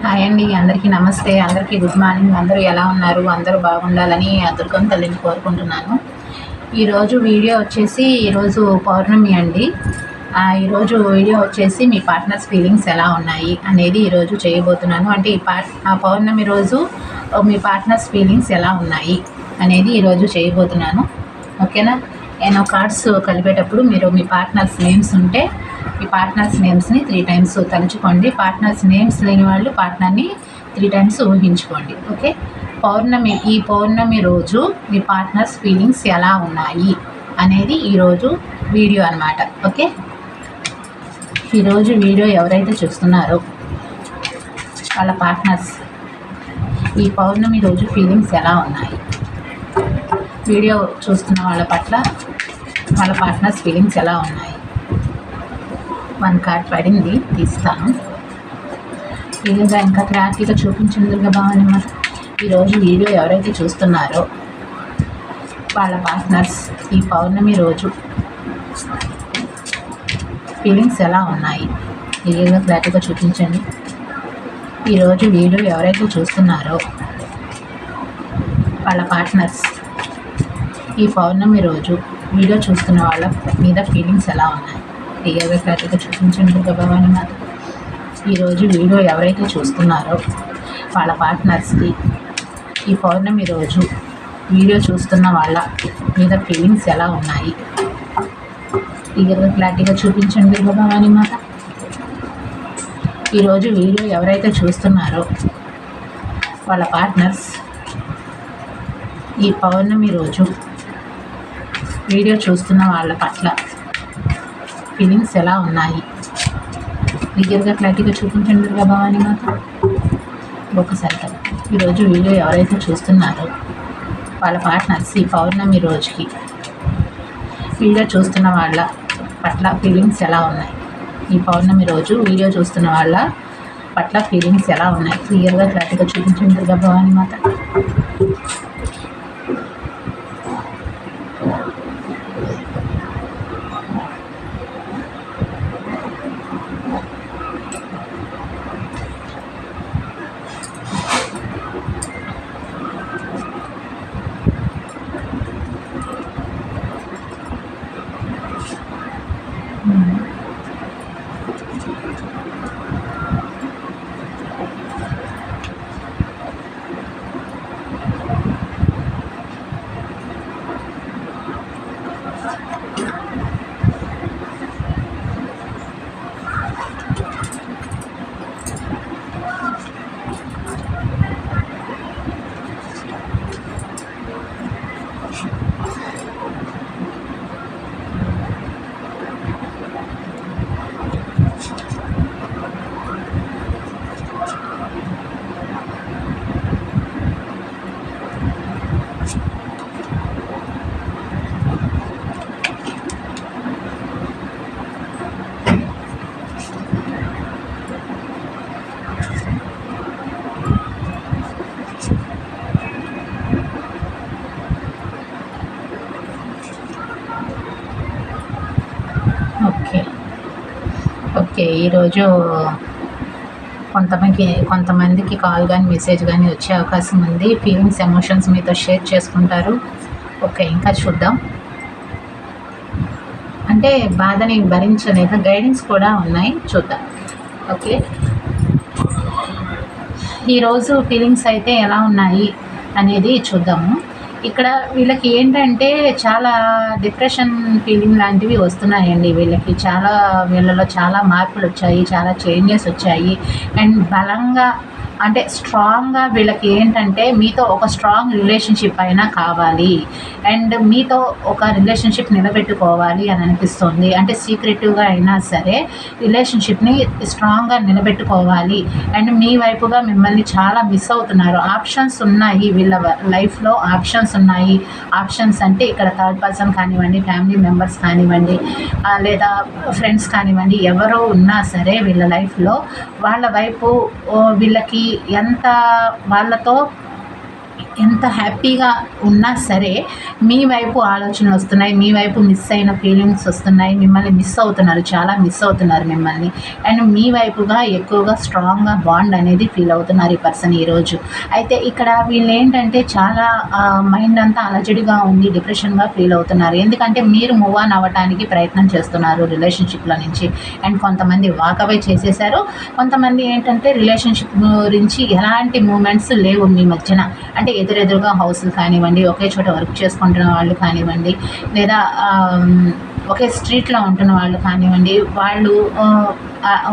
Hi అండి, అందరికీ నమస్తే. అందరికీ గుడ్ మార్నింగ్. అందరూ ఎలా ఉన్నారు? అందరూ బాగుండాలని ఆ దుర్గమ్మ తల్లిని కోరుకుంటున్నాను. ఈరోజు వీడియో వచ్చేసి ఈరోజు పౌర్ణమి అండి. ఈరోజు వీడియో వచ్చేసి మీ పార్ట్నర్స్ ఫీలింగ్స్ ఎలా ఉన్నాయి అనేది ఈరోజు చేయబోతున్నాను. అంటే ఆ పౌర్ణమి రోజు మీ పార్ట్నర్స్ ఫీలింగ్స్ ఎలా ఉన్నాయి అనేది ఈరోజు చేయబోతున్నాను. ఓకేనా? నేను కార్డ్స్ కలిపేటప్పుడు మీరు మీ పార్ట్నర్స్ నేమ్స్ ఉంటే మీ పార్ట్నర్స్ నేమ్స్ని 3 టైమ్స్ తలుచుకోండి. పార్ట్నర్స్ నేమ్స్ లేని వాళ్ళు పార్ట్నర్ని 3 టైమ్స్ ఊహించుకోండి. ఓకే? ఈ పౌర్ణమి రోజు మీ పార్ట్నర్స్ ఫీలింగ్స్ ఎలా ఉన్నాయి అనేది ఈరోజు వీడియో అన్నమాట. ఓకే? ఈరోజు వీడియో ఎవరైతే చూస్తున్నారో వాళ్ళ పార్ట్నర్స్ ఈ పౌర్ణమి రోజు ఫీలింగ్స్ ఎలా ఉన్నాయి, వీడియో చూస్తున్న వాళ్ళ పట్ల వాళ్ళ పార్ట్నర్స్ ఫీలింగ్స్ ఎలా ఉన్నాయి. 1 కార్డ్ పడింది, తీస్తాను. క్లియర్గా ఇంకా క్లారిటీగా చూపించిందిగా బాగుంది. మరి ఈరోజు వీడియో ఎవరైతే చూస్తున్నారో వాళ్ళ పార్ట్నర్స్ ఈ పౌర్ణమి రోజు ఫీలింగ్స్ ఎలా ఉన్నాయి, క్లియర్గా క్లారిటీగా చూపించండి. ఈరోజు వీడియో ఎవరైతే చూస్తున్నారో వాళ్ళ పార్ట్నర్స్ ఈ పౌర్ణమి రోజు వీడియో చూస్తున్న వాళ్ళ మీద ఫీలింగ్స్ ఎలా ఉన్నాయి, క్లియర్గా క్లారిటీగా చూపించండి భగవాని మాత. ఈరోజు వీడియో ఎవరైతే చూస్తున్నారో వాళ్ళ పార్ట్నర్స్కి ఈ పౌర్ణమి రోజు వీడియో చూస్తున్న వాళ్ళ మీద ఫీలింగ్స్ ఎలా ఉన్నాయి, క్లియర్గా క్లారిటీగా చూపించండి భగవాని మాత. ఈరోజు వీడియో ఎవరైతే చూస్తున్నారో వాళ్ళ పార్ట్నర్స్ ఈ పౌర్ణమి రోజు వీడియో చూస్తున్న వాళ్ళ పట్ల ఫీలింగ్స్ ఎలా ఉన్నాయి, క్లియర్గా క్లారిటీగా చూపించండి భగవాని మాత. ఒకసారి కదా, ఈరోజు వీడియో ఎవరైతే చూస్తున్నారో వాళ్ళ పార్ట్నర్స్ ఈ పౌర్ణమి రోజుకి వీడియో చూస్తున్న వాళ్ళ పట్ల ఫీలింగ్స్ ఎలా ఉన్నాయి, ఈ పౌర్ణమి రోజు వీడియో చూస్తున్న వాళ్ళ పట్ల ఫీలింగ్స్ ఎలా ఉన్నాయి, క్లియర్గా క్లారిటీగా చూపించండి భగవాని మాత. ఓకే, ఈరోజు కొంతమందికి కాల్ కానీ మెసేజ్ కానీ వచ్చే అవకాశం ఉంది. ఫీలింగ్స్, ఎమోషన్స్ మీతో షేర్ చేసుకుంటారు. ఓకే, ఇంకా చూద్దాం. అంటే బాధని భరించలేక గైడెన్స్ కూడా ఉన్నాయి, చూద్దాం. ఓకే, ఈరోజు ఫీలింగ్స్ అయితే ఎలా ఉన్నాయి అనేది చూద్దాము. ఇక్కడ వీళ్ళకి ఏంటంటే చాలా డిప్రెషన్ ఫీలింగ్ లాంటివి వస్తున్నాయండి. వీళ్ళలో చాలా మార్పులు వచ్చాయి, చాలా చేంజెస్ వచ్చాయి. అండ్ బలంగా అంటే స్ట్రాంగ్గా వీళ్ళకి ఏంటంటే మీతో ఒక స్ట్రాంగ్ రిలేషన్షిప్ అయినా కావాలి, అండ్ మీతో ఒక రిలేషన్షిప్ నిలబెట్టుకోవాలి అని అనిపిస్తుంది. అంటే సీక్రెటివ్గా అయినా సరే రిలేషన్షిప్ని స్ట్రాంగ్గా నిలబెట్టుకోవాలి. అండ్ మీ వైపుగా మిమ్మల్ని చాలా మిస్ అవుతున్నారు. ఆప్షన్స్ ఉన్నాయి, వీళ్ళ లైఫ్లో ఆప్షన్స్ ఉన్నాయి. ఆప్షన్స్ అంటే ఇక్కడ థర్డ్ పర్సన్ కానివ్వండి, ఫ్యామిలీ మెంబర్స్ కానివ్వండి, లేదా ఫ్రెండ్స్ కానివ్వండి, ఎవరో ఉన్నా సరే వీళ్ళ లైఫ్లో వాళ్ళ వైపు వీళ్ళకి ఎంత వాళ్ళతో ఎంత హ్యాపీగా ఉన్నా సరే మీ వైపు ఆలోచనలు వస్తున్నాయి, మీ వైపు మిస్ అయిన ఫీలింగ్స్ వస్తున్నాయి, మిమ్మల్ని మిస్ అవుతున్నారు, చాలా మిస్ అవుతున్నారు మిమ్మల్ని. అండ్ మీ వైపుగా ఎక్కువగా స్ట్రాంగ్గా బాండ్ అనేది ఫీల్ అవుతున్నారు ఈ పర్సన్ ఈరోజు. అయితే ఇక్కడ వీళ్ళు ఏంటంటే చాలా మైండ్ అంతా అలజడిగా ఉంది, డిప్రెషన్గా ఫీల్ అవుతున్నారు. ఎందుకంటే మీరు మూవ్ ఆన్ అవ్వడానికి ప్రయత్నం చేస్తున్నారు రిలేషన్షిప్లో నుంచి. అండ్ కొంతమంది వాకవే చేసేసారు, కొంతమంది ఏంటంటే రిలేషన్షిప్ గురించి ఎలాంటి మూమెంట్స్ లేవు మీ మధ్యన. అంటే ఎదురెదురుగా హౌస్లు కానివ్వండి, ఒకే చోట వర్క్ చేసుకుంటున్న వాళ్ళు కానివ్వండి, లేదా ఒకే స్ట్రీట్లో ఉంటున్న వాళ్ళు కానివ్వండి, వాళ్ళు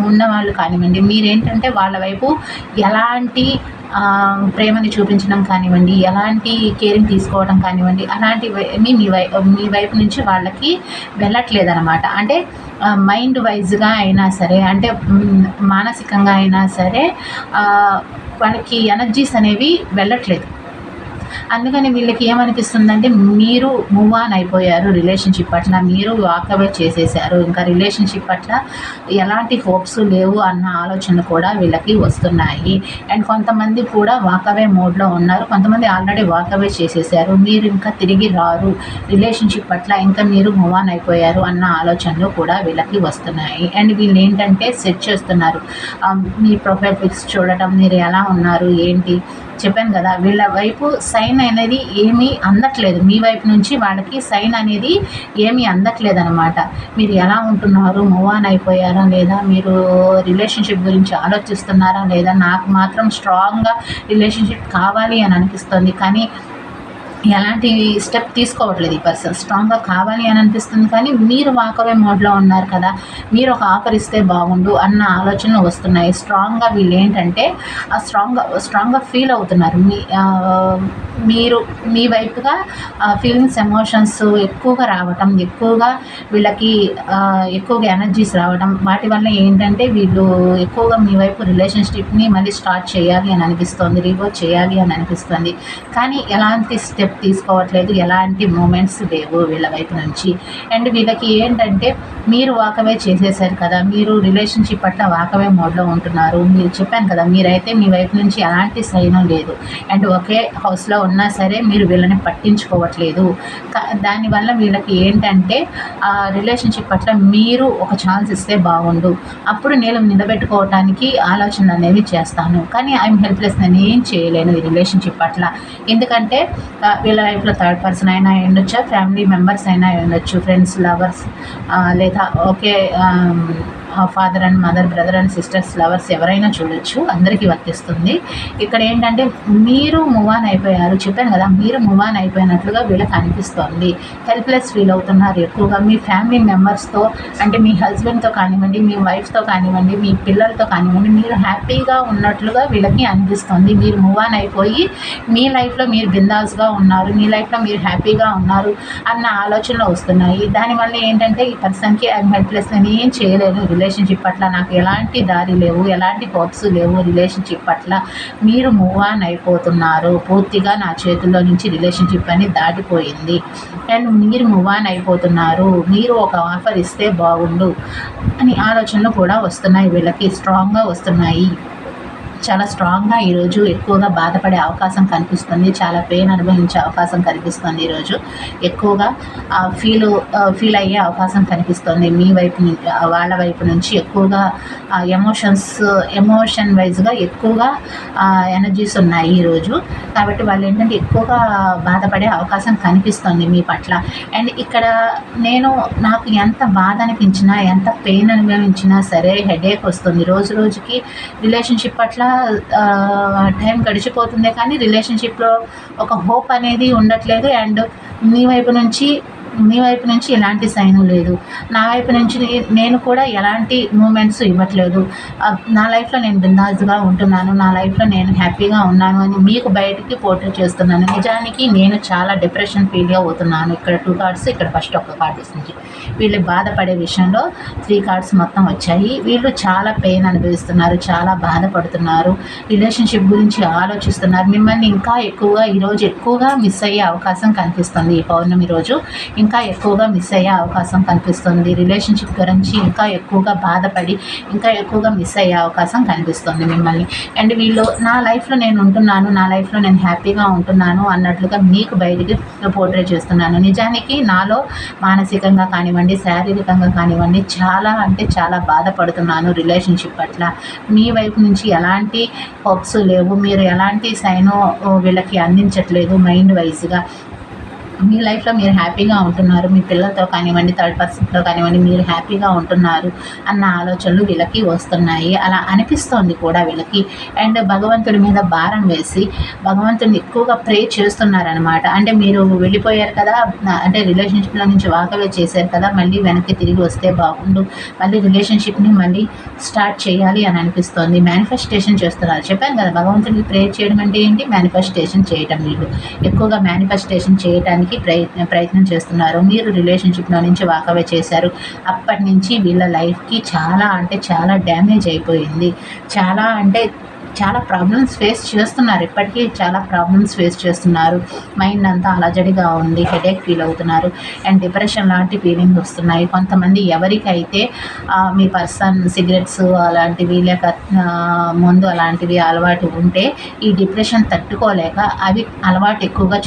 ఉన్నవాళ్ళు కానివ్వండి, మీరేంటంటే వాళ్ళ వైపు ఎలాంటి ప్రేమని చూపించడం కానివ్వండి, ఎలాంటి కేరింగ్ తీసుకోవడం కానివ్వండి, అలాంటివి మీ వైపు నుంచి వాళ్ళకి వెళ్ళట్లేదన్నమాట. అంటే మైండ్ వైజ్గా అయినా సరే, అంటే మానసికంగా అయినా సరే వాళ్ళకి ఎనర్జీస్ అనేవి వెళ్ళట్లేదు. అందుకని వీళ్ళకి ఏమనిపిస్తుందంటే మీరు మూవ్ ఆన్ అయిపోయారు రిలేషన్షిప్ పట్ల, మీరు వాకవే చేసేసారు, ఇంకా రిలేషన్షిప్ పట్ల ఎలాంటి హోప్స్ లేవు అన్న ఆలోచనలు కూడా వీళ్ళకి వస్తున్నాయి. అండ్ కొంతమంది కూడా వాకవే మోడ్లో ఉన్నారు, కొంతమంది ఆల్రెడీ వాకవే చేసేసారు, మీరు ఇంకా తిరిగి రారు రిలేషన్షిప్ పట్ల, ఇంకా మీరు మూవ్ ఆన్ అయిపోయారు అన్న ఆలోచనలు కూడా వీళ్ళకి వస్తున్నాయి. అండ్ వీళ్ళు ఏంటంటే సెట్ చేస్తున్నారు, మీ ప్రొఫైల్ పిక్స్ చూడటం, మీరు ఎలా ఉన్నారు ఏంటి, చెప్పాను కదా వీళ్ళ వైపు సైన్ అనేది ఏమీ అందట్లేదు, మీ వైపు నుంచి వాళ్ళకి సైన్ అనేది ఏమీ అందట్లేదు అనమాట. మీరు ఎలా ఉంటున్నారు, మూవ్ ఆన్ అయిపోయారా లేదా, మీరు రిలేషన్షిప్ గురించి ఆలోచిస్తున్నారా లేదా, నాకు మాత్రం స్ట్రాంగ్గా రిలేషన్షిప్ కావాలి అని అనిపిస్తుంది, కానీ ఎలాంటి స్టెప్ తీసుకోవట్లేదు ఈ పర్సన్. స్ట్రాంగ్గా కావాలి అని అనిపిస్తుంది, కానీ మీరు వాకవే మోడ్లో ఉన్నారు కదా, మీరు ఒక ఆఫర్ ఇస్తే బాగుండు అన్న ఆలోచనలు వస్తున్నాయి. స్ట్రాంగ్గా వీళ్ళు ఏంటంటే స్ట్రాంగ్గా ఫీల్ అవుతున్నారు, మీరు మీ వైపుగా ఫీలింగ్స్, ఎమోషన్స్ ఎక్కువగా రావటం, ఎక్కువగా వీళ్ళకి ఎక్కువగా ఎనర్జీస్ రావడం, వాటి వల్ల ఏంటంటే వీళ్ళు ఎక్కువగా మీ వైపు రిలేషన్షిప్ని మళ్ళీ స్టార్ట్ చేయాలి అని అనిపిస్తుంది, రివోల్వ్ చేయాలి అని అనిపిస్తుంది, కానీ ఎలాంటి స్టెప్ తీసుకోవట్లేదు, ఎలాంటి మూమెంట్స్ లేవు వీళ్ళ వైపు నుంచి. అండ్ వీళ్ళకి ఏంటంటే మీరు వాకవే చేసేసారు కదా, మీరు రిలేషన్షిప్ పట్ల వాకవే మోడ్లో ఉంటున్నారు. మీరు చెప్పాను కదా, మీరైతే మీ వైపు నుంచి ఎలాంటి సైనం లేదు, అండ్ ఒకే హౌస్లో ఉన్నా సరే మీరు వీళ్ళని పట్టించుకోవట్లేదు. దానివల్ల వీళ్ళకి ఏంటంటే రిలేషన్షిప్ పట్ల మీరు ఒక ఛాన్స్ ఇస్తే బాగుండు, అప్పుడు నేను నిలబెట్టుకోవటానికి ఆలోచన అనేది చేస్తాను, కానీ ఐఎమ్ హెల్ప్లెస్, నేను ఏం చేయలేను ఈ రిలేషన్షిప్ పట్ల. ఎందుకంటే వీళ్ళ లైఫ్లో థర్డ్ పర్సన్ అయినా ఉండొచ్చు, ఫ్యామిలీ మెంబర్స్ అయినా ఉండొచ్చు, ఫ్రెండ్స్, లవర్స్, లేదా okay father and mother, brother and sisters, lovers ఎవరైనా చూడొచ్చు, అందరికీ వర్తిస్తుంది. ఇక్కడ ఏంటంటే మీరు మూవ్ ఆన్ అయిపోయారు, చెప్పాను కదా, మీరు మూవ్ ఆన్ అయిపోయినట్లుగా వీళ్ళకి అనిపిస్తుంది. హెల్ప్లెస్ ఫీల్ అవుతున్నారు ఎక్కువగా. మీ ఫ్యామిలీ మెంబర్స్తో, అంటే మీ హస్బెండ్తో కానివ్వండి, మీ వైఫ్తో కానివ్వండి, మీ పిల్లలతో కానివ్వండి, మీరు హ్యాపీగా ఉన్నట్లుగా వీళ్ళకి అనిపిస్తుంది. మీరు మూవ్ ఆన్ అయిపోయి మీ లైఫ్లో మీరు బిందాస్గా ఉన్నారు, మీ లైఫ్లో మీరు హ్యాపీగా ఉన్నారు అన్న ఆలోచనలు వస్తున్నాయి. దానివల్ల ఏంటంటే ఈ పర్సన్కి ఐఎమ్ హెల్ప్లెస్, నేను ఏం చేయలేను రిలేషన్షిప్ పట్ల, నాకు ఎలాంటి దారి లేవు, ఎలాంటి హోప్స్ లేవు రిలేషన్షిప్ పట్ల, మీరు మూవ్ ఆన్ అయిపోతున్నారు, పూర్తిగా నా చేతుల్లో నుంచి రిలేషన్షిప్ అని దాటిపోయింది, అండ్ మీరు మూవ్ ఆన్ అయిపోతున్నారు, మీరు ఒక ఆఫర్ ఇస్తే బాగుండు అని ఆలోచనలు కూడా వస్తున్నాయి వీళ్ళకి, స్ట్రాంగ్గా వస్తున్నాయి. చాలా స్ట్రాంగ్గా ఈరోజు ఎక్కువగా బాధపడే అవకాశం కనిపిస్తుంది, చాలా పెయిన్ అనుభవించే అవకాశం కనిపిస్తుంది, ఈరోజు ఎక్కువగా ఫీల్ అయ్యే అవకాశం కనిపిస్తుంది మీ వైపు నుంచి, వాళ్ళ వైపు నుంచి ఎక్కువగా ఎమోషన్ వైజ్గా ఎక్కువగా ఎనర్జీస్ ఉన్నాయి ఈరోజు. కాబట్టి వాళ్ళు ఏంటంటే ఎక్కువగా బాధపడే అవకాశం కనిపిస్తుంది మీ పట్ల. అండ్ ఇక్కడ నాకు ఎంత బాధ అనిపించినా, ఎంత పెయిన్ అనుభవించినా సరే హెడేక్ వస్తుంది, రోజు రోజుకి రిలేషన్షిప్ పట్ల టైం గడిచిపోతుంది, కానీ రిలేషన్షిప్లో ఒక హోప్ అనేది ఉండట్లేదు. అండ్ మీ వైపు నుంచి ఎలాంటి సైన్ లేదు, నా వైపు నుంచి నేను కూడా ఎలాంటి మూమెంట్స్ ఇవ్వట్లేదు, నా లైఫ్లో నేను బిందాస్గా ఉంటున్నాను, నా లైఫ్లో నేను హ్యాపీగా ఉన్నాను అని మీకు బయటికి పోర్ట్రేట్ చేస్తున్నాను. నిజానికి నేను చాలా డిప్రెషన్ ఫీల్ అవుతున్నాను. ఇక్కడ 2 కార్డ్స్, ఇక్కడ ఫస్ట్ ఒక కార్డ్ ఇస్తుంది. వీళ్ళు బాధపడే విషయంలో 3 కార్డ్స్ మొత్తం వచ్చాయి. వీళ్ళు చాలా పెయిన్ అనుభవిస్తున్నారు, చాలా బాధపడుతున్నారు, రిలేషన్షిప్ గురించి ఆలోచిస్తున్నారు. మిమ్మల్ని ఇంకా ఈరోజు ఎక్కువగా మిస్ అయ్యే అవకాశం కనిపిస్తుంది ఈ పౌర్ణమి రోజు. ఇంకా ఎక్కువగా మిస్ అయ్యే అవకాశం కనిపిస్తుంది. రిలేషన్షిప్ గురించి ఇంకా ఎక్కువగా బాధపడి ఇంకా ఎక్కువగా మిస్ అయ్యే అవకాశం కనిపిస్తుంది మిమ్మల్ని. అండ్ వీళ్ళు నా లైఫ్లో నేను ఉంటున్నాను, నా లైఫ్లో నేను హ్యాపీగా ఉంటున్నాను అన్నట్లుగా మీకు బయటికి పోర్ట్రే చేస్తున్నాను. నిజానికి నాలో మానసికంగా కానివ్వండి, శారీరకంగా కానివ్వండి చాలా అంటే చాలా బాధపడుతున్నాను రిలేషన్షిప్ పట్ల. మీ వైపు నుంచి ఎలాంటి హోప్స్ లేవు, మీరు ఎలాంటి సైను వీళ్ళకి అందించట్లేదు. మైండ్ వైజ్గా మీ లైఫ్లో మీరు హ్యాపీగా ఉంటున్నారు, మీ పిల్లలతో కానివ్వండి, థర్డ్ పర్సన్తో కానివ్వండి మీరు హ్యాపీగా ఉంటున్నారు అన్న ఆలోచనలు వీళ్ళకి వస్తున్నాయి. అలా అనిపిస్తోంది కూడా వీళ్ళకి. అండ్ భగవంతుడి మీద భారం వేసి భగవంతుడిని ఎక్కువగా ప్రే చేస్తున్నారనమాట. అంటే మీరు వెళ్ళిపోయారు కదా, అంటే రిలేషన్షిప్లో నుంచి వాకవే చేశారు కదా, మళ్ళీ వెనక్కి తిరిగి వస్తే బాగుండు, మళ్ళీ రిలేషన్షిప్ని మళ్ళీ స్టార్ట్ చేయాలి అని అనిపిస్తోంది. మేనిఫెస్టేషన్ చేస్తున్నారు. చెప్పాను కదా, భగవంతుడికి ప్రే చేయడం అంటే ఏంటి, మేనిఫెస్టేషన్ చేయటం. వీళ్ళు ఎక్కువగా మేనిఫెస్టేషన్ చేయడానికి ప్రయత్నం చేస్తున్నారు. మీరు రిలేషన్షిప్లో నుంచి వాకవే చేశారు. అప్పటి నుంచి వీళ్ళ లైఫ్కి చాలా అంటే చాలా డ్యామేజ్ అయిపోయింది. చాలా అంటే చాలా ప్రాబ్లమ్స్ ఫేస్ చేస్తున్నారు. ఇప్పటికీ చాలా ప్రాబ్లమ్స్ ఫేస్ చేస్తున్నారు. మైండ్ అంతా అలజడిగా ఉంది, హెడేక్ ఫీల్ అవుతున్నారు అండ్ డిప్రెషన్ లాంటి ఫీలింగ్ వస్తున్నాయి. కొంతమంది ఎవరికైతే మీ పర్సన్ సిగరెట్స్ అలాంటివి లేక మందు అలాంటివి అలవాటు ఉంటే ఈ డిప్రెషన్ తట్టుకోలేక అవి అలవాటు ఎక్కువగా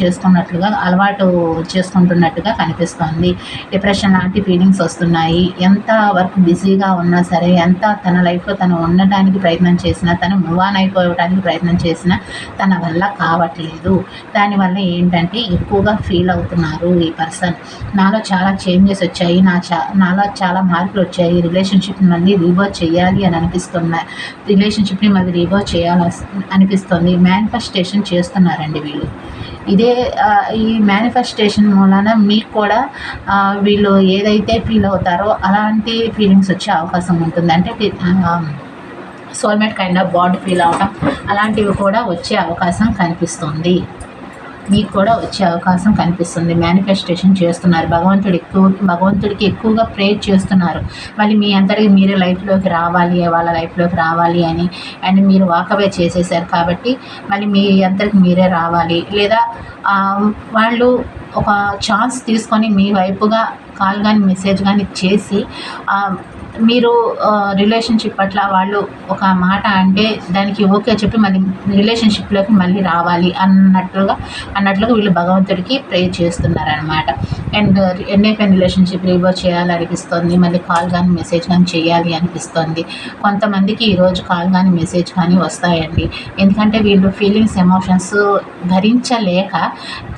అలవాటు చేసుకుంటున్నట్టుగా కనిపిస్తోంది. డిప్రెషన్ లాంటి ఫీలింగ్స్ వస్తున్నాయి. ఎంత వర్క్ బిజీగా ఉన్నా సరే, ఎంత తన లైఫ్లో తను ఉండడానికి ప్రయత్నం చేసినా, తను మూవ్ ఆన్ అయిపోవడానికి ప్రయత్నం చేసినా తన వల్ల కావట్లేదు. దానివల్ల ఏంటంటే ఎక్కువగా ఫీల్ అవుతున్నారు ఈ పర్సన్. నాలో చాలా చేంజెస్ వచ్చాయి, నాలో చాలా మార్పులు వచ్చాయి, రిలేషన్షిప్ని మళ్ళీ రీవర్క్ చేయాలి అని అనిపిస్తున్నాయి, రిలేషన్షిప్ని మళ్ళీ రీవర్క్ చేయాలి అనిపిస్తుంది. మేనిఫెస్టేషన్ చేస్తున్నారండి వీళ్ళు. ఇదే ఈ మేనిఫెస్టేషన్ మూలాన మీకు కూడా వీళ్ళు ఏదైతే ఫీల్ అవుతారో అలాంటి ఫీలింగ్స్ వచ్చే అవకాశం ఉంటుంది. అంటే soulmate kind of bond feel అవటం అలాంటివి కూడా వచ్చే అవకాశం కనిపిస్తుంది. మీకు కూడా వచ్చే అవకాశం కనిపిస్తుంది. మేనిఫెస్టేషన్ చేస్తున్నారు. భగవంతుడికి ఎక్కువగా ప్రే చేస్తున్నారు. మళ్ళీ మీ అంతటికి మీరే లైఫ్లోకి రావాలి, వాళ్ళ లైఫ్లోకి రావాలి అని. అండ్ మీరు వాకవే చేసేసారు కాబట్టి మళ్ళీ మీ అంతటికి మీరే రావాలి, లేదా వాళ్ళు ఒక ఛాన్స్ తీసుకొని మీ వైపుగా కాల్ కానీ మెసేజ్ కానీ చేసి మీరు రిలేషన్షిప్ పట్ల వాళ్ళు ఒక మాట అంటే దానికి ఓకే చెప్పి మళ్ళీ రిలేషన్షిప్లోకి మళ్ళీ రావాలి అన్నట్లుగా వీళ్ళు భగవంతుడికి ప్రే చేస్తున్నారనమాట. అండ్ ఎన్ఐపైన రిలేషన్షిప్ రివర్స్ చేయాలనిపిస్తుంది, మళ్ళీ కాల్ కానీ మెసేజ్ కానీ చేయాలి అనిపిస్తుంది. కొంతమందికి ఈరోజు కాల్ కానీ మెసేజ్ కానీ వస్తాయండి. ఎందుకంటే వీళ్ళు ఫీలింగ్స్ ఎమోషన్స్ భరించలేక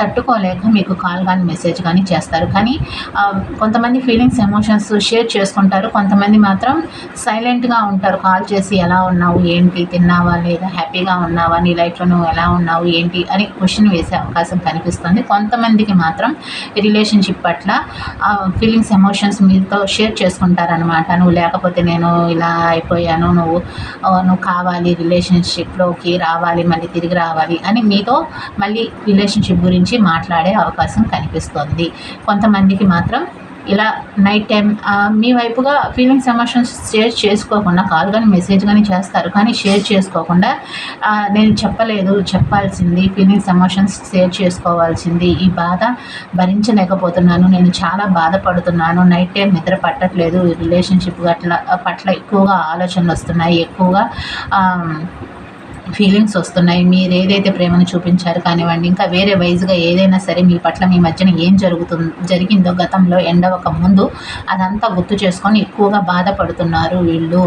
తట్టుకోలేక మీకు కాల్ కానీ మెసేజ్ కానీ చేస్తారు. కానీ కొంతమంది ఫీలింగ్స్ ఎమోషన్స్ షేర్ చేసుకుంటారు, కొంతమంది మాత్రం సైలెంట్గా ఉంటారు. కాల్ చేసి ఎలా ఉన్నావు, ఏంటి, తిన్నావా లేదా, హ్యాపీగా ఉన్నావా, నీ లైఫ్లో నువ్వు ఎలా ఉన్నావు ఏంటి అని క్వశ్చన్ వేసే అవకాశం కనిపిస్తుంది. కొంతమందికి మాత్రం రిలేషన్షిప్ పట్ల ఫీలింగ్స్ ఎమోషన్స్ మీతో షేర్ చేసుకుంటారనమాట. నువ్వు లేకపోతే నేను ఇలా అయిపోయాను, నువ్వు కావాలి, రిలేషన్షిప్లోకి రావాలి, మళ్ళీ తిరిగి రావాలి అని మీతో మళ్ళీ రిలేషన్షిప్ గురించి మాట్లాడే అవకాశం కనిపిస్తుంది. కొంతమందికి మాత్రం ఇలా నైట్ టైం మీ వైపుగా ఫీలింగ్స్ ఎమోషన్స్ షేర్ చేసుకోకుండా కాల్ కానీ మెసేజ్ కానీ చేస్తారు, కానీ షేర్ చేసుకోకుండా నేను చెప్పాల్సింది ఫీలింగ్స్ ఎమోషన్స్ షేర్ చేసుకోవాల్సింది, ఈ బాధ భరించలేకపోతున్నాను, నేను చాలా బాధపడుతున్నాను, నైట్ టైం నిద్ర పట్టట్లేదు, రిలేషన్షిప్ పట్ల ఎక్కువగా ఆలోచనలు వస్తున్నాయి, ఎక్కువగా ఫీలింగ్స్ వస్తున్నాయి, మీరు ఏదైతే ప్రేమను చూపించారు కానివ్వండి, ఇంకా వేరే వైజ్గా ఏదైనా సరే మీ పట్ల మీ మధ్యన ఏం జరిగిందో గతంలో ఎండవక ముందు అదంతా గుర్తు చేసుకొని ఎక్కువగా బాధపడుతున్నారు వీళ్ళు.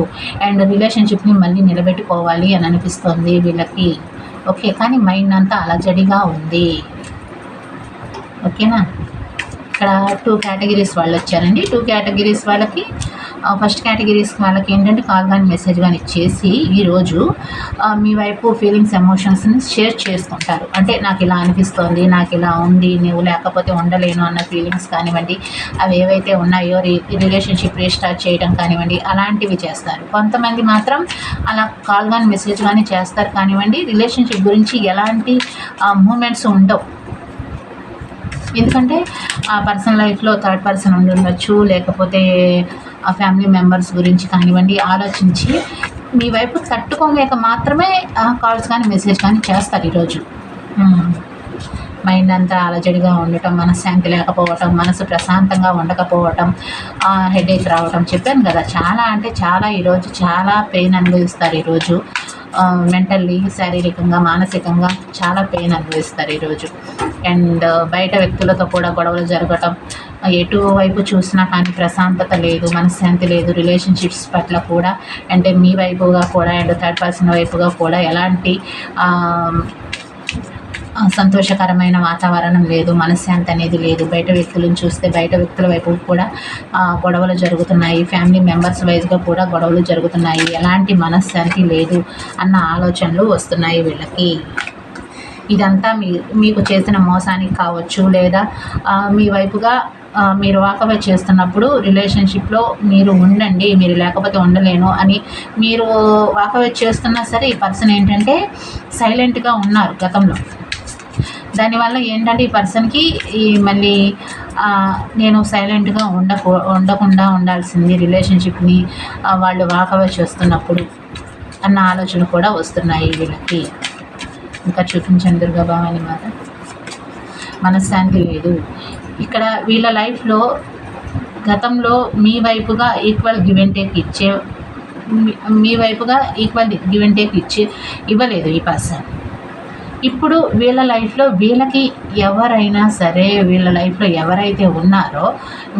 అండ్ రిలేషన్షిప్ని మళ్ళీ నిలబెట్టుకోవాలి అని అనిపిస్తుంది వీళ్ళకి. ఓకే, కానీ మైండ్ అంతా అలజడిగా ఉంది. ఓకేనా. ఇక్కడ 2 కేటగిరీస్ వాళ్ళు వచ్చారండి. 2 కేటగిరీస్ వాళ్ళకి ఫస్ట్ కేటగిరీస్ వాళ్ళకి ఏంటంటే కాల్ కానీ మెసేజ్ కానీ చేసి ఈరోజు మీ వైపు ఫీలింగ్స్ ఎమోషన్స్ని షేర్ చేసుకుంటారు. అంటే నాకు ఇలా అనిపిస్తోంది, నాకు ఇలా ఉంది, నువ్వు లేకపోతే ఉండలేను అన్న ఫీలింగ్స్ కానివ్వండి, అవి ఏవైతే ఉన్నాయో రిలేషన్షిప్ రీస్టార్ట్ చేయడం కానివ్వండి అలాంటివి చేస్తారు. కొంతమంది మాత్రం అలా కాల్ కానీ మెసేజ్ కానీ చేస్తారు కానివ్వండి, రిలేషన్షిప్ గురించి ఎలాంటి మూమెంట్స్ ఉండవు. ఎందుకంటే ఆ పర్సనల్ లైఫ్లో థర్డ్ పర్సన్ ఉండొచ్చు, లేకపోతే ఆ ఫ్యామిలీ మెంబర్స్ గురించి కానివ్వండి ఆలోచించి మీ వైపు తట్టుకోలేక మాత్రమే కాల్స్ కానీ మెసేజ్ కానీ చేస్తారు ఈరోజు. మైండ్ అంతా అలజడిగా ఉండటం, మనశ్శాంతి లేకపోవటం, మనసు ప్రశాంతంగా ఉండకపోవటం, హెడేక్ రావటం. చెప్పాను కదా, చాలా అంటే చాలా ఈరోజు చాలా పెయిన్ అనుభవిస్తారు. ఈరోజు మెంటల్లీ, శారీరకంగా, మానసికంగా చాలా పెయిన్ అనుభవిస్తారు ఈరోజు. అండ్ బయట వ్యక్తులతో కూడా గొడవలు జరగటం, ఎటువైపు చూసినా కానీ ప్రశాంతత లేదు, మనశ్శాంతి లేదు. రిలేషన్షిప్స్ పట్ల కూడా అంటే మీ వైపుగా కూడా అండ్ థర్డ్ పర్సన్ వైపుగా కూడా ఎలాంటి సంతోషకరమైన వాతావరణం లేదు, మనశ్శాంతి అనేది లేదు. బయట వ్యక్తులను చూస్తే బయట వ్యక్తుల వైపు కూడా గొడవలు జరుగుతున్నాయి, ఫ్యామిలీ మెంబర్స్ వైజ్గా కూడా గొడవలు జరుగుతున్నాయి. ఎలాంటి మనశ్శాంతి లేదు అన్న ఆలోచనలు వస్తున్నాయి వీళ్ళకి. ఇదంతా మీకు చేసిన మోసానికి కావచ్చు, లేదా మీ వైపుగా మీరు వాకవే చేస్తున్నప్పుడు రిలేషన్షిప్లో మీరు ఉండండి, మీరు లేకపోతే ఉండలేను అని మీరు వాకవే చేస్తున్నా సరే ఈ పర్సన్ ఏంటంటే సైలెంట్గా ఉన్నారు గతంలో. దానివల్ల ఏంటంటే ఈ పర్సన్కి మళ్ళీ నేను సైలెంట్గా ఉండకుండా ఉండాల్సింది రిలేషన్షిప్ని వాళ్ళు వాకవే చేస్తున్నప్పుడు అన్న ఆలోచన కూడా వస్తున్నాయి వీళ్ళకి. ఇంకా చూపించండి దుర్గా భవాని మాత. మనశ్శాంతి లేదు ఇక్కడ వీళ్ళ లైఫ్లో. గతంలో మీ వైపుగా equal give and take me వైపుగా ఈక్వల్ గివ్ అండ్ టేక్ ఇవ్వలేదు ఈ పర్సన్. ఇప్పుడు వీళ్ళ లైఫ్లో వీళ్ళకి ఎవరైనా సరే, వీళ్ళ లైఫ్లో ఎవరైతే ఉన్నారో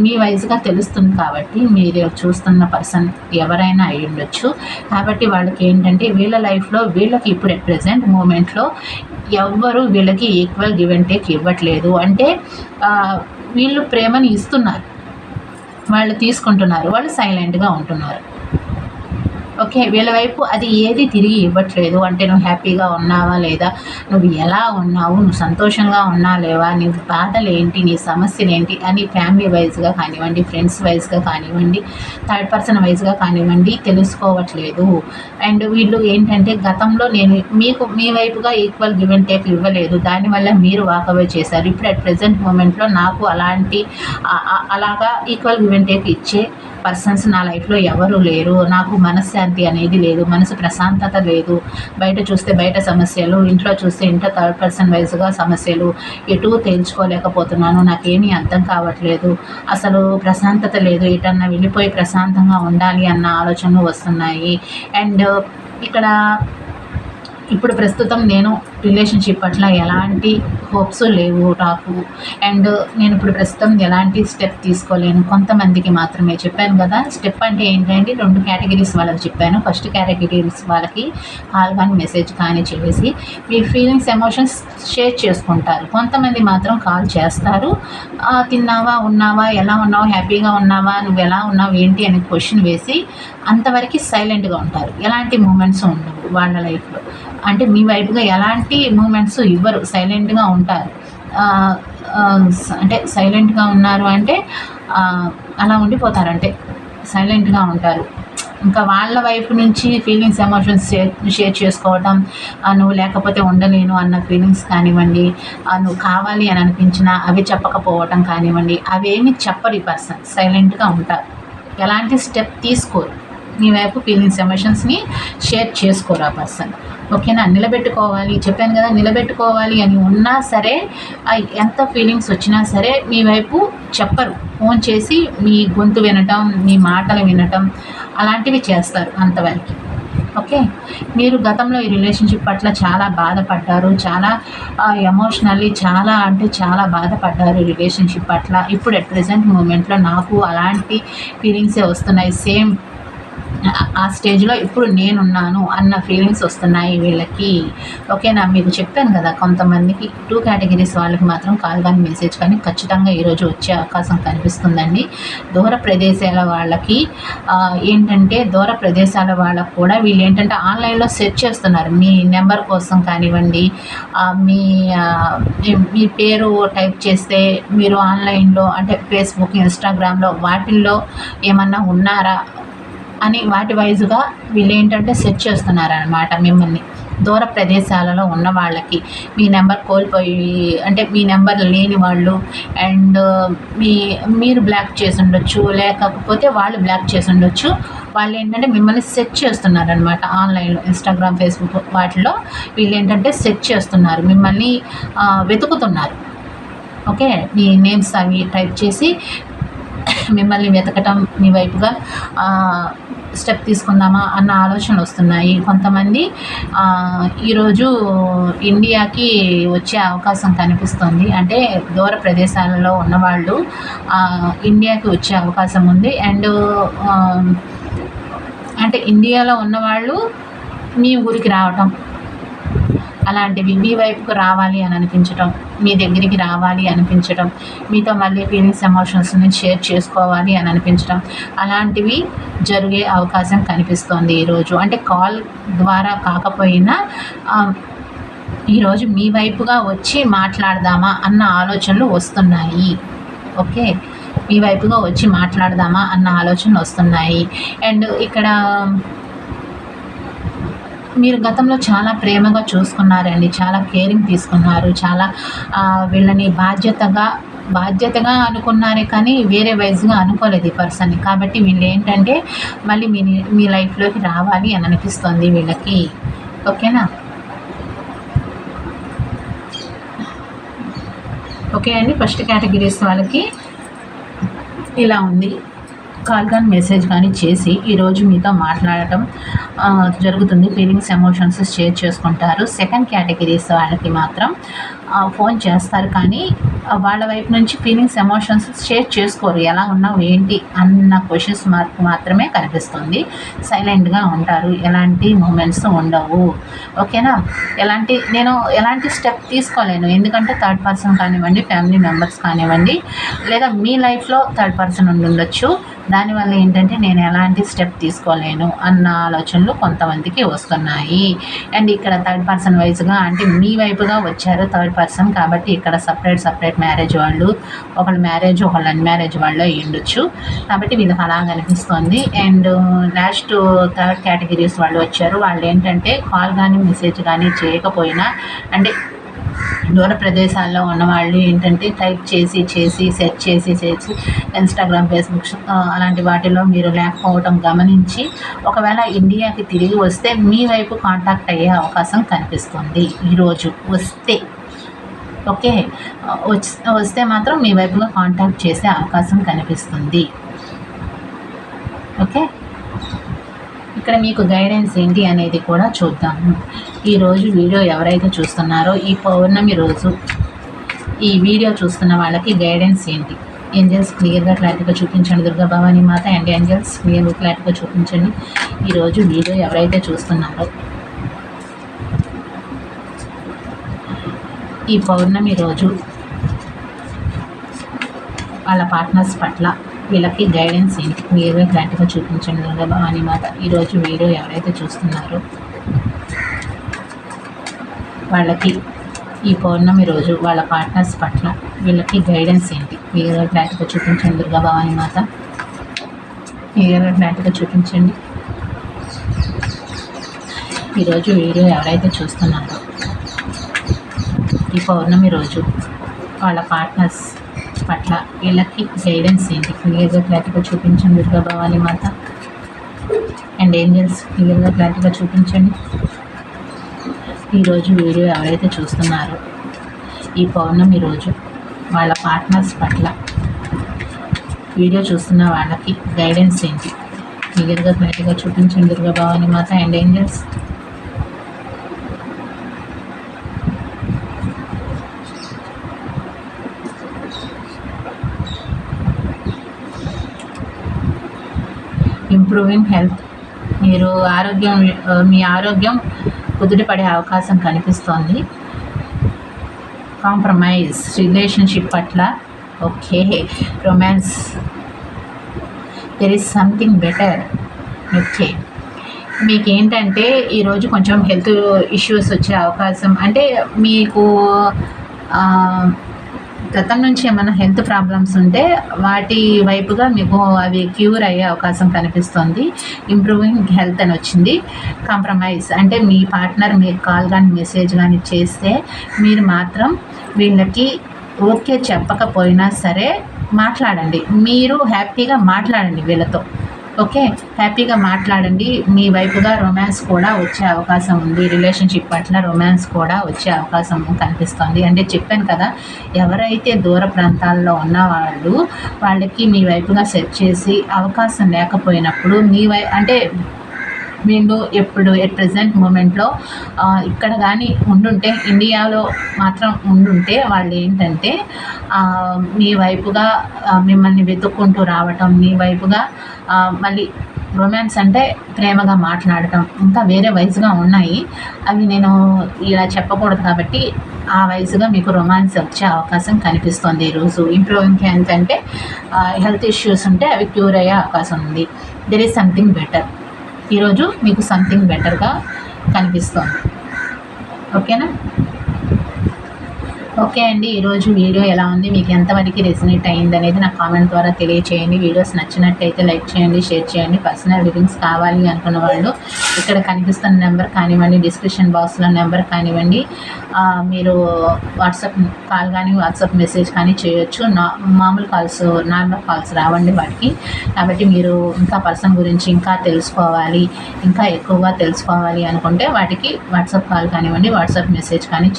మీ వయసుగా తెలుస్తుంది కాబట్టి మీరు చూస్తున్న పర్సన్ ఎవరైనా అయి ఉండొచ్చు. కాబట్టి వాళ్ళకి ఏంటంటే వీళ్ళ లైఫ్లో వీళ్ళకి ఇప్పుడు అట్ ప్రజెంట్ మూమెంట్లో ఎవ్వరు వీళ్ళకి ఈక్వల్ గివ్ అండ్ టేక్ ఇవ్వట్లేదు. అంటే వీళ్ళు ప్రేమని ఇస్తున్నారు, వాళ్ళు తీసుకుంటున్నారు, వాళ్ళు సైలెంట్గా ఉంటున్నారు. ఓకే, వీళ్ళ వైపు అది ఏది తిరిగి ఇవ్వట్లేదు. అంటే నువ్వు హ్యాపీగా ఉన్నావా లేదా, నువ్వు ఎలా ఉన్నావు, నువ్వు సంతోషంగా ఉన్నా లేవా, నీ బాధలు ఏంటి, నీ సమస్యలు ఏంటి అని ఫ్యామిలీ వైజ్గా కానివ్వండి, ఫ్రెండ్స్ వైజ్గా కానివ్వండి, థర్డ్ పర్సన్ వైజ్గా కానివ్వండి తెలుసుకోవట్లేదు. అండ్ వీళ్ళు ఏంటంటే గతంలో నేను మీ వైపుగా ఈక్వల్ గివ్ అండ్ టేక్ ఇవ్వలేదు, దానివల్ల మీరు వాకవే చేశారు. ఇప్పుడు అట్ ప్రజెంట్ మూమెంట్లో నాకు అలాగా ఈక్వల్ గివ్ అండ్ టేక్ ఇచ్చే పర్సన్స్ నా లైఫ్లో ఎవరు లేరు. నాకు మనశ్శాంతి అనేది లేదు, మనసు ప్రశాంతత లేదు. బయట చూస్తే బయట సమస్యలు, ఇంట్లో చూస్తే ఇంట్లో థర్డ్ పర్సన్ వైజ్గా సమస్యలు, ఎటు తేల్చుకోలేకపోతున్నాను, నాకేమీ అర్థం కావట్లేదు, అసలు ప్రశాంతత లేదు, ఎటన్నా వెళ్ళిపోయి ప్రశాంతంగా ఉండాలి అన్న ఆలోచనలు వస్తున్నాయి. అండ్ ఇక్కడ ఇప్పుడు ప్రస్తుతం నేను రిలేషన్షిప్ పట్ల ఎలాంటి హోప్స్ లేవు నాకు. అండ్ నేను ఇప్పుడు ప్రస్తుతం ఎలాంటి స్టెప్ తీసుకోలేను. కొంతమందికి మాత్రమే చెప్పాను కదా. స్టెప్ అంటే ఏంటంటే 2 కేటగిరీస్ వాళ్ళకి చెప్పాను. ఫస్ట్ కేటగిరీస్ వాళ్ళకి కాల్ కానీ మెసేజ్ కానీ చేసి మీ ఫీలింగ్స్, ఎమోషన్స్ షేర్ చేసుకుంటారు. కొంతమంది మాత్రం కాల్ చేస్తారు, తిన్నావా, ఉన్నావా, ఎలా ఉన్నావు, హ్యాపీగా ఉన్నావా, నువ్వు ఎలా ఉన్నావు ఏంటి అని క్వశ్చన్ వేసి అంతవరకు సైలెంట్గా ఉంటారు. ఎలాంటి మూమెంట్స్ ఉండవు వాళ్ళ లైఫ్లో. అంటే మీ వైపుగా ఎలాంటి మూమెంట్స్ ఇవ్వరు, సైలెంట్గా ఉంటారు. అంటే సైలెంట్గా ఉన్నారు అంటే అలా ఉండిపోతారు, అంటే సైలెంట్గా ఉంటారు. ఇంకా వాళ్ళ వైపు నుంచి ఫీలింగ్స్, ఎమోషన్స్ షేర్ చేసుకోవటం, నువ్వు లేకపోతే ఉండలేను అన్న ఫీలింగ్స్ కానివ్వండి, నువ్వు కావాలి అని అనిపించినా అవి చెప్పకపోవటం కానివ్వండి, అవేమి చెప్పరు. ఈ పర్సన్ సైలెంట్గా ఉంటారు, ఎలాంటి స్టెప్ తీసుకోరు, మీ వైపు ఫీలింగ్స్, ఎమోషన్స్ని షేర్ చేసుకోరు ఆ పర్సన్. ఓకేనా, నిలబెట్టుకోవాలి చెప్పాను కదా. నిలబెట్టుకోవాలి అని ఉన్నా సరే, ఎంత ఫీలింగ్స్ వచ్చినా సరే మీ వైపు చెప్పరు. ఫోన్ చేసి మీ గొంతు వినటం, మీ మాటలు వినటం అలాంటివి చేస్తారు అంతవరకు. ఓకే, మీరు గతంలో ఈ రిలేషన్షిప్ పట్ల చాలా బాధపడ్డారు, చాలా ఎమోషనల్లీ చాలా అంటే చాలా బాధపడ్డారు రిలేషన్షిప్ పట్ల. ఇప్పుడు అట్ ప్రజెంట్ మూమెంట్లో నాకు అలాంటి ఫీలింగ్సే వస్తున్నాయి. సేమ్ ఆ స్టేజ్లో ఇప్పుడు నేనున్నాను అన్న ఫీలింగ్స్ వస్తున్నాయి వీళ్ళకి. ఓకేనా, మీకు చెప్పాను కదా. కొంతమందికి 2 కేటగిరీస్ వాళ్ళకి మాత్రం కాల్ కానీ మెసేజ్ కానీ ఖచ్చితంగా ఈరోజు వచ్చే అవకాశం కనిపిస్తుందండి. దూర ప్రదేశాల వాళ్ళకి ఏంటంటే, దూర ప్రదేశాల వాళ్ళకు కూడా వీళ్ళు ఏంటంటే ఆన్లైన్లో సెర్చ్ చేస్తున్నారు మీ నెంబర్ కోసం కానివ్వండి. మీ పేరు టైప్ చేస్తే మీరు ఆన్లైన్లో అంటే ఫేస్బుక్, ఇన్స్టాగ్రామ్లో వాటిల్లో ఏమన్నా ఉన్నారా అని వాటి వైజుగా వీళ్ళు ఏంటంటే సెర్చ్ చేస్తున్నారనమాట మిమ్మల్ని. దూర ప్రదేశాలలో ఉన్న వాళ్ళకి మీ నెంబర్ కోల్పోయి, అంటే మీ నెంబర్ లేని వాళ్ళు, అండ్ మీరు బ్లాక్ చేసి ఉండొచ్చు, లేకపోతే వాళ్ళు బ్లాక్ చేసి ఉండొచ్చు. వాళ్ళు ఏంటంటే మిమ్మల్ని సెర్చ్ చేస్తున్నారనమాట. ఆన్లైన్లో ఇన్స్టాగ్రామ్, ఫేస్బుక్ వాటిలో వీళ్ళు ఏంటంటే సెర్చ్ చేస్తున్నారు, మిమ్మల్ని వెతుకుతున్నారు. ఓకే, మీ నేమ్స్ అవి టైప్ చేసి మిమ్మల్ని వెతకటం, మీ వైపుగా స్టెప్ తీసుకుందామా అన్న ఆలోచనలు వస్తున్నాయి. కొంతమంది ఈరోజు ఇండియాకి వచ్చే అవకాశం కనిపిస్తుంది. అంటే దూర ప్రదేశాలలో ఉన్నవాళ్ళు ఇండియాకి వచ్చే అవకాశం ఉంది. అండ్ అంటే ఇండియాలో ఉన్నవాళ్ళు మీ ఊరికి రావటం, అలాంటివి మీ వైపుకు రావాలి అని అనిపించటం, మీ దగ్గరికి రావాలి అనిపించటం, మీతో మళ్ళీ ఫీలింగ్స్, ఎమోషన్స్ని షేర్ చేసుకోవాలి అని అనిపించటం, అలాంటివి జరిగే అవకాశం కనిపిస్తోంది ఈరోజు. అంటే కాల్ ద్వారా కాకపోయినా ఈరోజు మీ వైపుగా వచ్చి మాట్లాడదామా అన్న ఆలోచనలు వస్తున్నాయి. ఓకే, మీ వైపుగా వచ్చి మాట్లాడదామా అన్న ఆలోచనలు వస్తున్నాయి. అండ్ ఇక్కడ మీరు గతంలో చాలా ప్రేమగా చూసుకున్నారండి, చాలా కేరింగ్ తీసుకున్నారు, చాలా వీళ్ళని బాధ్యతగా అనుకున్నారే కానీ వేరే వైజ్గా అనుకోలేదు ఈ పర్సన్ని. కాబట్టి వీళ్ళు ఏంటంటే మళ్ళీ మీ లైఫ్లోకి రావాలి అని అనిపిస్తుంది వీళ్ళకి. ఓకేనా? ఓకే అండి, ఫస్ట్ కేటగిరీస్ వాళ్ళకి ఇలా ఉంది. కాల్ కానీ మెసేజ్ కానీ చేసి ఈరోజు మీతో మాట్లాడటం జరుగుతుంది. ఫీలింగ్స్, ఎమోషన్స్ షేర్ చేసుకుంటారు. సెకండ్ కేటగిరీస్ వాళ్ళకి మాత్రం ఫోన్ చేస్తారు కానీ వాళ్ళ వైపు నుంచి ఫీలింగ్స్, ఎమోషన్స్ షేర్ చేసుకోరు. ఎలా ఉన్నావు ఏంటి అన్న క్వశ్చన్స్ మార్క్ మాత్రమే కనిపిస్తుంది. సైలెంట్గా ఉంటారు, ఎలాంటి మూమెంట్స్ ఉండవు. ఓకేనా? నేను ఎలాంటి స్టెప్ తీసుకోలేను, ఎందుకంటే థర్డ్ పర్సన్ కానివ్వండి, ఫ్యామిలీ మెంబర్స్ కానివ్వండి, లేదా మీ లైఫ్లో థర్డ్ పర్సన్ ఉండొచ్చు. దానివల్ల ఏంటంటే నేను ఎలాంటి స్టెప్ తీసుకోలేను అన్న ఆలోచనలు కొంతమందికి వస్తున్నాయి. అండ్ ఇక్కడ థర్డ్ పర్సన్ వైజ్గా అంటే మీ వైపుగా వచ్చారు థర్డ్ పర్సన్. కాబట్టి ఇక్కడ సపరేట్ మ్యారేజ్ వాళ్ళు, ఒకళ్ళు మ్యారేజ్ ఒకళ్ళు అన్మ్యారేజ్ వాళ్ళు ఉండొచ్చు. కాబట్టి వీళ్ళకి అలా అనిపిస్తుంది. అండ్ లాస్ట్ థర్డ్ కేటగిరీస్ వాళ్ళు వచ్చారు. వాళ్ళు ఏంటంటే కాల్ కానీ మెసేజ్ కానీ చేయకపోయినా, అంటే దూర ప్రదేశాల్లో ఉన్నవాళ్ళు ఏంటంటే టైప్ చేసి సెర్చ్ చేసి ఇన్స్టాగ్రామ్, ఫేస్బుక్ అలాంటి వాటిలో మీరు లేకపోవడం గమనించి ఒకవేళ ఇండియాకి తిరిగి వస్తే మీ వైపు కాంటాక్ట్ అయ్యే అవకాశం కనిపిస్తుంది ఈరోజు వస్తే. ఓకే, వస్తే మాత్రం మీ వైపుగా కాంటాక్ట్ చేసే అవకాశం కనిపిస్తుంది. ఓకే, ఇక్కడ మీకు గైడెన్స్ ఏంటి అనేది కూడా చూద్దాము. ఈరోజు వీడియో ఎవరైతే చూస్తున్నారో ఈ పౌర్ణమి రోజు ఈ వీడియో చూస్తున్న వాళ్ళకి గైడెన్స్ ఏంటి? ఏంజల్స్ క్లియర్గా క్లారిటీగా చూపించండి. దుర్గా భవానీ మాత అండ్ ఏంజల్స్ క్లియర్గా క్లారిటీగా చూపించండి. ఈరోజు వీడియో ఎవరైతే చూస్తున్నారో ఈ పౌర్ణమి రోజు వాళ్ళ పార్ట్నర్స్ పట్ల వీళ్ళకి గైడెన్స్ ఏంటి? క్లియర్గా క్లారిటీగా చూపించండి దుర్గా భవానీ మాత. ఈరోజు వీడియో ఎవరైతే చూస్తున్నారో వాళ్ళకి ఈ పౌర్ణమి రోజు వాళ్ళ పార్ట్నర్స్ పట్ల వీళ్ళకి గైడెన్స్ ఏంటి? క్లియర్గా క్లారిటీగా చూపించండి దుర్గా భవానీ మాత. క్లియర్గా క్లారిటీగా చూపించండి. ఈరోజు వీడియో ఎవరైతే చూస్తున్నారో ఈ పౌర్ణమి రోజు వాళ్ళ పార్ట్నర్స్ పట్ల వీళ్ళకి గైడెన్స్ ఏంటి? క్లియర్గా క్లారిటీగా చూపించండి దుర్గా భవానీ మాత అండ్ ఏంజల్స్ క్లియర్గా క్లారిటీగా చూపించండి. ఈరోజు వీడియో ఎవరైతే చూస్తున్నారో ఈ పౌర్ణమి రోజు వాళ్ళ పార్ట్నర్స్ పట్ల వీడియో చూస్తున్న వాళ్ళకి గైడెన్స్ ఏంటి? క్లియర్గా క్లారిటీగా చూపించండి దుర్గా భవానీ మాత అండ్ ఏంజల్స్. ఇంప్రూవింగ్ హెల్త్, మీ ఆరోగ్యం కుదుటపడే అవకాశం కనిపిస్తోంది. కాంప్రమైజ్ రిలేషన్షిప్ పట్ల. Okay, romance, there is something better. Okay, మీకు ఏంటంటే ఈరోజు కొంచెం హెల్త్ ఇష్యూస్ వచ్చే అవకాశం, అంటే మీకు గతం నుంచి ఏమైనా హెల్త్ ప్రాబ్లమ్స్ ఉంటే వాటి వైపుగా మీకు అవి క్యూర్ అయ్యే అవకాశం కనిపిస్తుంది. ఇంప్రూవింగ్ హెల్త్ అని వచ్చింది. కాంప్రమైజ్ అంటే మీ పార్ట్నర్ మీకు కాల్ కానీ మెసేజ్ కానీ చేస్తే మీరు మాత్రం వీళ్ళకి ఓకే చెప్పకపోయినా సరే మాట్లాడండి, మీరు హ్యాపీగా మాట్లాడండి వీళ్ళతో. ఓకే, హ్యాపీగా మాట్లాడండి. మీ వైపుగా రొమాన్స్ కూడా వచ్చే అవకాశం ఉంది. రిలేషన్షిప్ పట్ల రొమాన్స్ కూడా వచ్చే అవకాశం కనిపిస్తుంది. అంటే చెప్పాను కదా, ఎవరైతే దూర ప్రాంతాల్లో ఉన్నవాళ్ళు వాళ్ళకి మీ వైపుగా సెట్ చేసి అవకాశం లేకపోయినప్పుడు అంటే వీళ్ళు ఎప్పుడు ఎట్ ప్రజెంట్ మూమెంట్లో ఇక్కడ కానీ ఉండుంటే, ఇండియాలో మాత్రం ఉండుంటే వాళ్ళు ఏంటంటే మీ వైపుగా మిమ్మల్ని వెతుక్కుంటూ రావటం, మీ వైపుగా మళ్ళీ రొమాన్స్ అంటే ప్రేమగా మాట్లాడటం, ఇంకా వేరే వయసుగా ఉన్నాయి. అవి నేను ఇలా చెప్పకూడదు కాబట్టి ఆ వయసుగా మీకు రొమాన్స్ వచ్చే అవకాశం కనిపిస్తుంది ఈరోజు. ఇంప్రూవింగ్ ఏంటంటే హెల్త్ ఇష్యూస్ ఉంటే అవి క్యూర్ అయ్యే అవకాశం ఉంది. There is something better. ఈరోజు మీకు సంథింగ్ బెటర్గా కనిపిస్తుంది. ఓకేనా? ఓకే అండి, ఈరోజు వీడియో ఎలా ఉంది, మీకు ఎంతవరకు రెసినేట్ అయ్యింది అనేది నాకు కామెంట్ ద్వారా తెలియచేయండి. వీడియోస్ నచ్చినట్టయితే లైక్ చేయండి, షేర్ చేయండి. పర్సనల్ రీడింగ్స్ కావాలి అనుకున్న వాళ్ళు ఇక్కడ కనిపిస్తున్న నెంబర్ కానివ్వండి, డిస్క్రిప్షన్ బాక్స్లో నెంబర్ కానివ్వండి, మీరు వాట్సాప్ కాల్ కానీ వాట్సాప్ మెసేజ్ కానీ చేయొచ్చు. మామూలు కాల్స్, నార్మల్ కాల్స్ రావండి వాటికి. కాబట్టి మీరు ఇంకా పర్సన్ గురించి ఇంకా తెలుసుకోవాలి, ఇంకా ఎక్కువగా తెలుసుకోవాలి అనుకుంటే వాటికి వాట్సాప్ కాల్ కానివ్వండి, వాట్సాప్ మెసేజ్ కానీ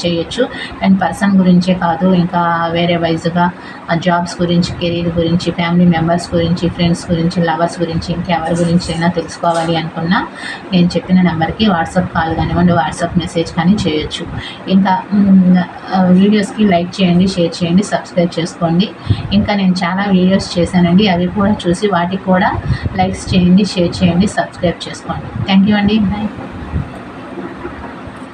చేయొచ్చు. అండ్ పర్సన్ గురించే కాదు, ఇంకా వేరే వైజ్గా జాబ్స్ గురించి, కెరీర్ గురించి, ఫ్యామిలీ మెంబర్స్ గురించి, ఫ్రెండ్స్ గురించి, లవర్స్ గురించి, ఇంకెవరి గురించి అయినా తెలుసుకోవాలి అనుకున్నా నేను చెప్పిన నెంబర్కి వాట్సాప్ కాల్ కానివ్వండి, వాట్సాప్ మెసేజ్ కానీ చేయొచ్చు. ఇంకా వీడియోస్కి లైక్ చేయండి, షేర్ చేయండి, సబ్స్క్రైబ్ చేసుకోండి. ఇంకా నేను చాలా వీడియోస్ చేశానండి, అవి కూడా చూసి వాటికి కూడా లైక్స్ చేయండి, షేర్ చేయండి, సబ్స్క్రైబ్ చేసుకోండి. థ్యాంక్ యూ అండి. బాయ్.